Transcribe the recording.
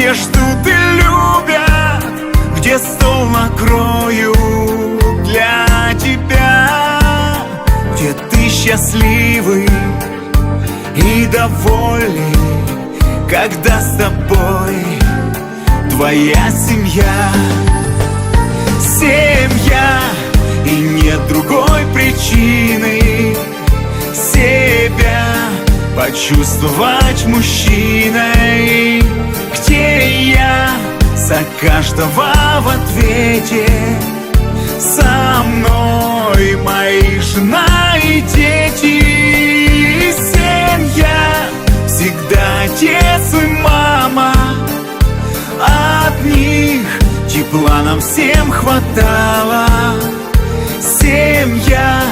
где ждут и любят, где стол накрою для тебя, где ты счастливый и довольный, когда с тобой твоя семья. Семья, и нет другой причины себя почувствовать мужчиной, где я за каждого в ответе. Со мной мои жена и дети. Семья, всегда отец и мама, от них тепла нам всем хватало. Семья,